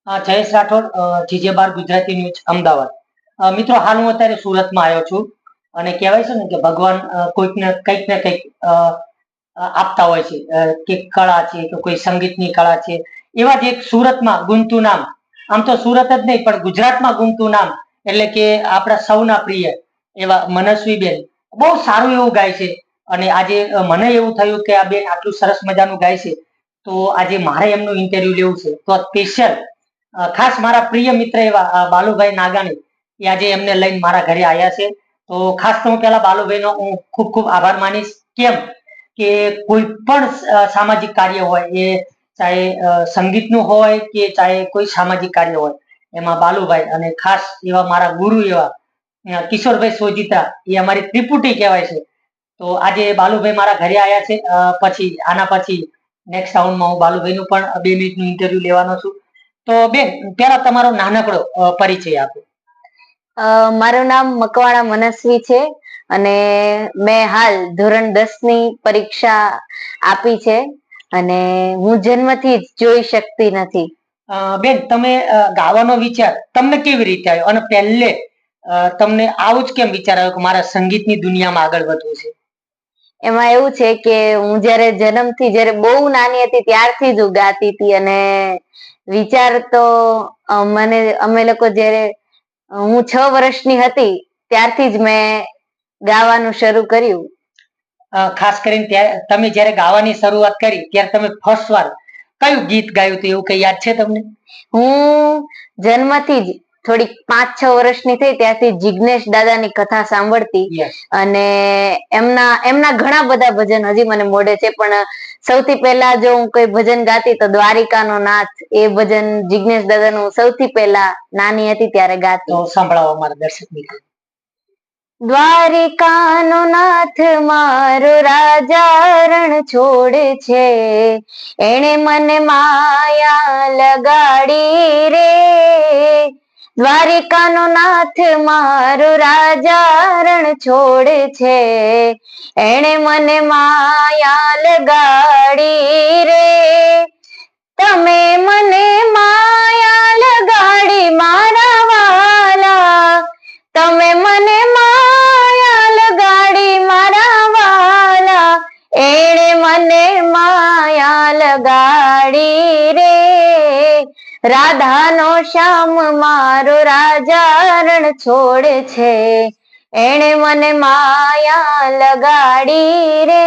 Jayesh Rathod, GJ બાર Gujarati news Ahmedabad. મિત્રો, હાલ હું અત્યારે સુરતમાં આવ્યો છું અને કહેવાય છે ને કે ભગવાન કોઈક ને કંઈક આપતા હોય છે, કે કળા છે કે કોઈ સંગીતની કળા છે. એવા જ એક સુરતમાં ગુંતું નામ, આમ તો સુરત જ નહીં પણ ગુજરાતમાં ગુંતું નામ, એટલે કે આપણા સૌના પ્રિય એવા મનસ્વીબેન બહુ સારું એવું ગાય છે. અને આજે મને એવું થયું કે આ બેન આટલું સરસ મજાનું ગાય છે, તો આજે મારે એમનું ઇન્ટરવ્યુ લેવું છે. તો સ્પેશિયલ ખાસ મારા પ્રિય મિત્ર એવા બાલુભાઈ નાગાણી એ આજે એમને લઈને મારા ઘરે આવ્યા છે. તો ખાસ તો હું પેલા બાલુભાઈ નો હું ખૂબ ખૂબ આભાર માનીશ. કેમ કે કોઈ પણ સામાજિક કાર્ય હોય, એ ચાહે સંગીતનું હોય કે ચાહે કોઈ સામાજિક કાર્ય હોય, એમાં બાલુભાઈ અને ખાસ એવા મારા ગુરુ એવા કિશોરભાઈ સોજીતા, એ અમારી ત્રિપુટી કહેવાય છે. તો આજે બાલુભાઈ મારા ઘરે આવ્યા છે. પછી આના પછી નેક્સ્ટ રાઉન્ડમાં હું બાલુભાઈ નું પણ 2 મિનિટનું ઇન્ટરવ્યુ લેવાનો છું. તો બેન, પેલા તમારો નાનકડો પરિચય આપો. મારું નામ મકવાણા મનસ્વી છે અને મેં હાલ ધોરણ 10 ની પરીક્ષા આપી છે અને હું જન્મથી જ જોઈ શકતી નથી. બેન, તમે ગાવાનો વિચાર તમને કેવી રીતે આવ્યો અને પહેલે તમને આવું જ કેમ વિચાર આવ્યો કે મારા સંગીતની દુનિયામાં આગળ વધવું છે? એમાં એવું છે કે હું જયારે જન્મથી, જયારે બહુ નાની હતી ત્યારથી જ હું ગાતી હતી અને વિચાર તો અમે લોકો જયારે હું 6 વર્ષની હતી ત્યારથી જ મેં ગાવાનું શરૂ કર્યું. ખાસ કરીને તમે જયારે ગાવાની શરૂઆત કરી ત્યારે તમે ફર્સ્ટ વાર કયું ગીત ગાયું હતું, એવું કઈ યાદ છે તમને? હું જન્મથી જ થોડીક 5-6 વર્ષની થઈ ત્યારથી જિગ્નેશ દાદાની કથા સાંભળતી અને એમના ઘણા બધા ભજન હજી મને મોઢે છે, પણ સૌથી પહેલા જો હું કોઈ ભજન ગાતી તો દ્વારિકાનો નાથ, એ ભજન જિગ્નેશ દાદાનું સૌથી પહેલા નાની હતી ત્યારે ગાતી. તો સાંભળાવો મારા દર્શક મિત્રો. દ્વારિકાનો નાથ મારો રાજા રણ છોડે છે, એણે મને માયા લગાડી રે. દ્વારિકાનો નાથ મારો રાજા રણ છોડે છે, એણે મને માયા લગાડી રે. તમે મને માયા લગાડી મારા વાલા, તમે મને માયા લગાડી મારા વાલા, એણે મને માયા લગાડી રે. રાધાનો શ્યામ મારો રાજા રણ છોડે છે, એણે મને માયા લગાડી રે.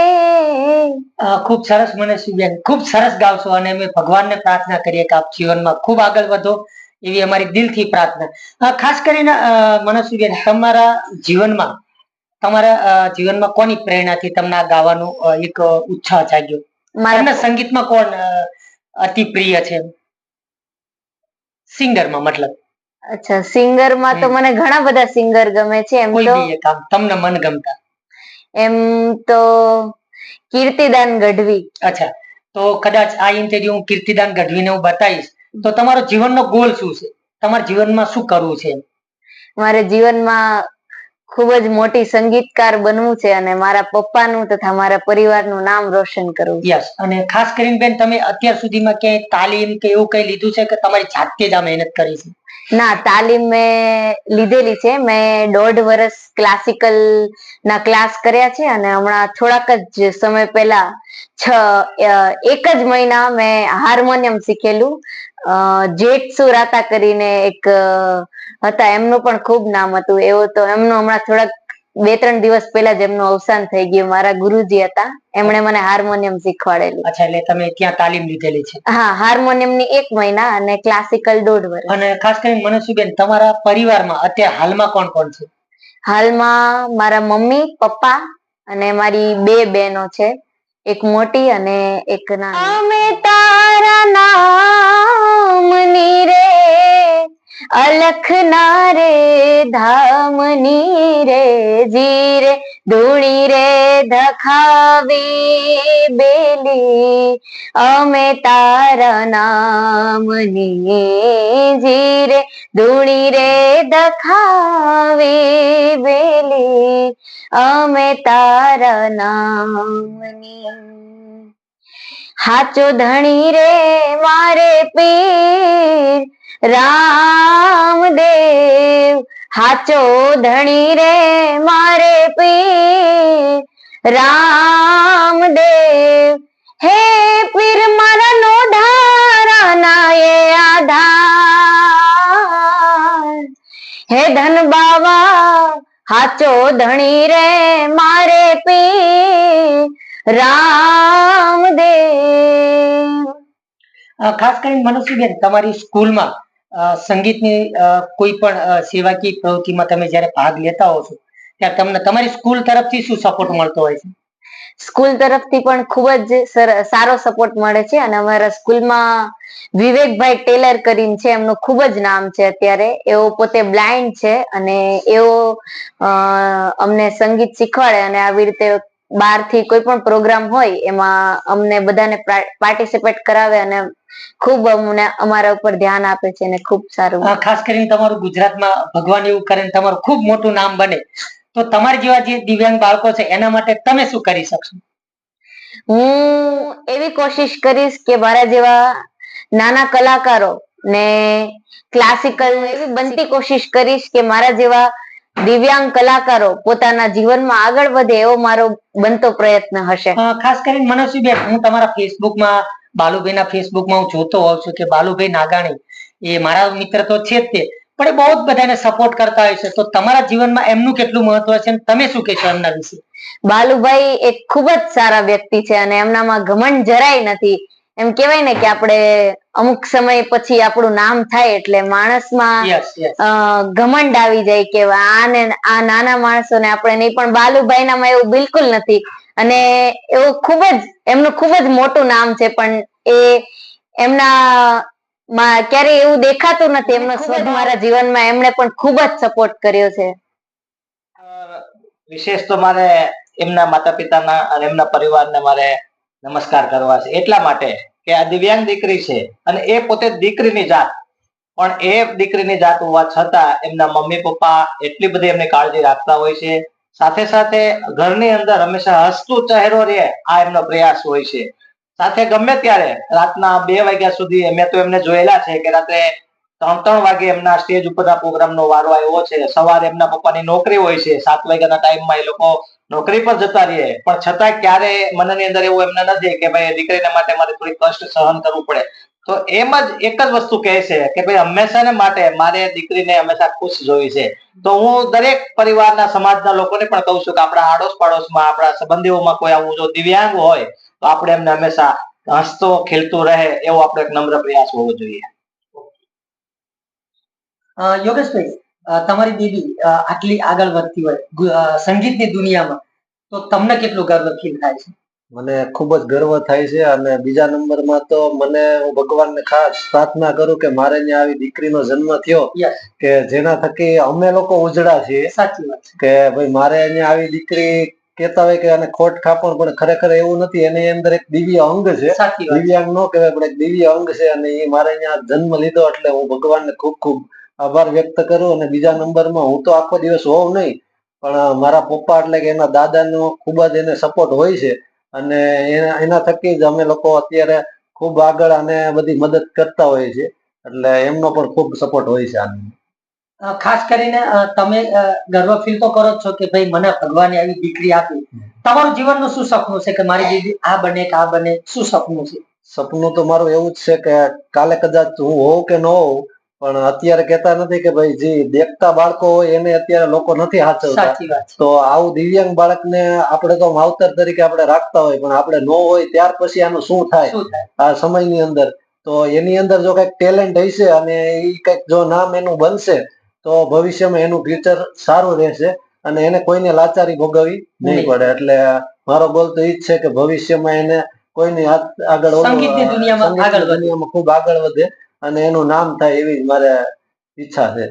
ખૂબ સરસ મનસ્વીબેન, ખૂબ સરસ ગાવશો અને અમે ભગવાનને પ્રાર્થના કરીએ કે આપ જીવનમાં ખૂબ આગળ વધો, એવી અમારી દિલથી પ્રાર્થના. ખાસ કરીને મનસ્વીબેન, તમારા જીવનમાં કોની પ્રેરણાથી તમને આ ગાવાનું એક ઉત્સાહ જાગ્યો? તમને સંગીતમાં કોણ અતિ પ્રિય છે? સિંગરમાં મતલબ. અચ્છા, સિંગરમાં તો મને ઘણા બધા સિંગર ગમે છે. એમ તો તમને મનગમતા? એમ તો કીર્તિદાન ગઢવી. અચ્છા, તો કદાચ આ ઇન્ટરવ્યુ હું કીર્તિદાન ગઢવીને હું બતાવીશ તો તમારો જીવનનો ગોલ શું છે? તમારા જીવનમાં શું કરવું છે? મારે જીવનમાં ખૂબ જ મોટી સંગીતકાર બનવું છે અને મારા પપ્પાનું તથા મારા પરિવારનું નામ રોશન કરવું. યસ. અને ખાસ કરીને બેન, તમે અત્યાર સુધીમાં ક્યાંય તાલીમ કે એવું કઈ લીધું છે કે તમારી જાતે જ આ મહેનત કરી છે? ના, તાલીમ મેં લીધેલી છે. મેં 1.5 વર્ષ ક્લાસિકલ ના ક્લાસ કર્યા છે અને હમણાં થોડાક જ સમય પહેલા 1 જ મહિના મેં હાર્મોનિયમ શીખેલું. જેઠસુ રાતા કરીને એક હતા, એમનું પણ ખૂબ નામ હતું. એવું તો એમનું હમણાં થોડાક 2-3 દિવસ પહેલા જ એમનું અવસાન થઈ ગયું. મારા ગુરુજી હતા, એમણે મને હાર્મોનિયમ શીખવાડેલું. અચ્છા, એટલે તમે ત્યાં તાલીમ લીધેલી છે? હા, હાર્મોનિયમ ની 1 મહિના અને ક્લાસિકલ 1.5 વર્ષ. અને ખાસ કરીને મનસ્વીબેન, તમારા પરિવારમાં અત્યારે હાલમાં કોણ કોણ છે? હાલમાં મારા મમ્મી, પપ્પા અને મારી 2 બહેનો છે, એક મોટી અને એક નાની. અમે તારા નામની રે અલખના રે ધામની રે, જીરે ધૂણી રે ધખાવી બેલી, અમે તારા નામની જીરે ધૂણી રે ધખાવી બેલી, અમે તારા નામની. હાચો ધણી રે મારે પીર, રામદેવ હાચો ધણી રે મારે પીર રામદેવ હે પીર મારા નો ઢારાના એ આધાર હે ધન બાવા હાચો ધણી રે મારે પીર રામદેવ. ખાસ કરીને મનસ્વીબેન, તમારી સ્કૂલમાં સંગીતની કોઈ પણ સેવાકીય પ્રવૃત્તિમાં તમે જ્યારે ભાગ લેતા હો છો ત્યારે તમને તમારી સ્કૂલ તરફથી શું સપોર્ટ મળતો હોય છે? સ્કૂલ તરફથી પણ ખૂબ જ સારો સપોર્ટ મળે છે અને અમારા સ્કૂલમાં વિવેકભાઈ ટેલર કરીને છે, એમનું ખૂબ જ નામ છે અત્યારે. એઓ પોતે બ્લાઇન્ડ છે અને એઓ અમને સંગીત શીખવાડે અને આવી રીતે બહારથી કોઈ પણ પ્રોગ્રામ હોય એમાં અમને બધાને પાર્ટિસિપેટ કરાવે અને ખૂબ અમને અમારા ઉપર ધ્યાન આપે છે અને ખૂબ સારું. ખાસ કરીને તમારું ગુજરાતમાં ભગવાન એવું કરે ને તમારું ખૂબ મોટું નામ બને તો તમારા જેવા જે દિવ્યાંગ બાળકો છે એના માટે તમે શું કરી શકશો? હું એવી કોશિશ કરીશ કે મારા જેવા નાના કલાકારો ને ક્લાસિકલ એવી બનતી કોશિશ કરીશ કે મારા જેવા દિવ્યાંગ કલાકારો પોતાના જીવનમાં આગળ વધે એવો મારો બનતો પ્રયત્ન હશે. ખાસ કરીને મનસ્વીબેન, હું તમારા ફેસબુકમાં બાલુભાઈના ફેસબુકમાં હું જોતો હોઉં છું કે બાલુભાઈ નાગાણી એ મારા મિત્ર તો છે જ તે, પણ એ બહુ જ બધાને સપોર્ટ કરતા હોય છે. તો તમારા જીવનમાં એમનું કેટલું મહત્વ છે અને તમે શું કહેશો એમના વિશે? બાલુભાઈ એક ખૂબ જ સારા વ્યક્તિ છે અને એમનામાં ઘમંડ જરાય નથી. એમ કહેવાય ને કે આપણે અમુક સમય પછી આપણું નામ થાય એટલે માણસમાં ઘમંડ આવી જાય કે આને આ નાના માણસોને આપણે નહીં, પણ બાલુભાઈનામાં એવું બિલકુલ નથી અને એવું એમનું ખૂબ જ મોટું નામ છે, પણ એ એમના ક્યારેય એવું દેખાતું નથી. એમનો સ્વભાવ મારા જીવનમાં એમણે પણ ખૂબ જ સપોર્ટ કર્યો છે. વિશેષ તો મારે એમના માતા પિતાના અને એમના પરિવારને મારે નમસ્કાર કરવા છે, એટલા માટે કે આ દિવ્યાંગ દીકરી છે અને એ પોતે દીકરીની જાત, પણ એ દીકરીની જાત હોવા છતાં એમના મમ્મી પપ્પા એટલી બધી એમની કાળજી રાખતા હોય છે. સાથે સાથે ઘરની અંદર હંમેશા હસતું ચહેરો રહે આ એમનો પ્રયાસ હોય છે. સાથે ગમે ત્યારે રાતના 2 વાગ્યા સુધી મેં તો એમને જોયેલા છે કે રાત્રે 3 વાગે એમના સ્ટેજ ઉપરના પ્રોગ્રામનો વારો આવ્યો છે. સવારે એમના પપ્પાની નોકરી હોય છે, 7 વાગ્યાના ટાઈમમાં એ લોકો નોકરી પર જતા રહે, પણ છતાં ક્યારે મનની અંદર એવું એમને નથી કે ભાઈ દીકરીને માટે મારે થોડી કષ્ટ સહન કરવું પડે. તો એમ જ એક જ વસ્તુ કહે છે કે ભાઈ હંમેશાને માટે મારે દીકરીને હંમેશા ખુશ જોઈ છે. તો હું દરેક પરિવારના સમાજના લોકોને પણ કહું છું કે આપણા આડોશ પાડોશમાં આપણા સંબંધીઓમાં કોઈ આવું જો દિવ્યાંગ હોય તો આપણે એમને હંમેશા હસતો ખેલતું રહે એવો આપણો એક નમ્ર પ્રયાસ હોવો જોઈએ. યોગેશભાઈ, તમારી દીદી આટલી આગળ વધતી હોય સંગીતની દુનિયામાં, તો તમને કેટલું ગર્વ ફીલ થાય છે? મને ખૂબ જ ગર્વ થાય છે અને બીજા નંબરમાં તો હું ભગવાનને ખાસ પ્રાર્થના કરું કે મારે ત્યાં આવી દીકરીનો જન્મ થયો કે જેના થકી અમે લોકો ઉજળા છીએ. સાચી વાત કે ભાઈ મારે અહીંયા આવી દીકરી કહેતા હોય કે આને ખોટ ખાપણ, પણ ખરેખર એવું નથી. એની અંદર એક દિવ્ય અંગ છે, દિવ્યાંગ નો કહેવાય પણ એક દિવ્ય અંગ છે અને એ મારે અહીંયા જન્મ લીધો એટલે હું ભગવાનને ખૂબ ખૂબ આભાર વ્યક્ત કરું. અને બીજા નંબરમાં હું તો આખો દિવસ હોઉં નહીં, પણ મારા પપ્પા એટલે કે એના દાદાનો ખૂબ જ એને સપોર્ટ હોય છે અને એના થકી જ અમે લોકો અત્યારે ખૂબ આગળ અને બધી મદદ કરતા હોઈએ છીએ, એટલે એમનો પણ ખૂબ સપોર્ટ હોય છે આની. ખાસ કરીને તમે ગર્વ ફીલ તો કરો છો કે ભાઈ મને ભગવાને આવી દીકરી આપી. તમારું જીવનનું શું સપનું છે કે મારી દીદી આ બને કે આ બને? શું સપનું છે? સપનું તો મારું એવું જ છે કે કાલે કદાચ હું હોઉં કે ન હોઉં, પણ અત્યારે કહેતા નથી કે ભાઈ જે દેખતા બાળકો હોય એને અત્યારે લોકો નથી હાચવતા. તો આવું દિવ્યાંગ બાળકને આપણે તો માવતર તરીકે આપણે રાખતા હોય, પણ આપણે ન હોય ત્યાર પછી આનું શું થાય આ સમયની અંદર? તો એની અંદર જો કઈક ટેલેન્ટ હશે અને એ કઈક જો નામ એનું બનશે તો ભવિષ્યમાં એનું ફ્યુચર સારું રહેશે અને એને કોઈને લાચારી ભોગવવી નહીં પડે. એટલે મારો ગોલ તો એ જ છે કે ભવિષ્યમાં એને કોઈની આગળ સંગીતની દુનિયામાં ખૂબ આગળ વધે અને એનું નામ થાય એવી મારે ઈચ્છા છે.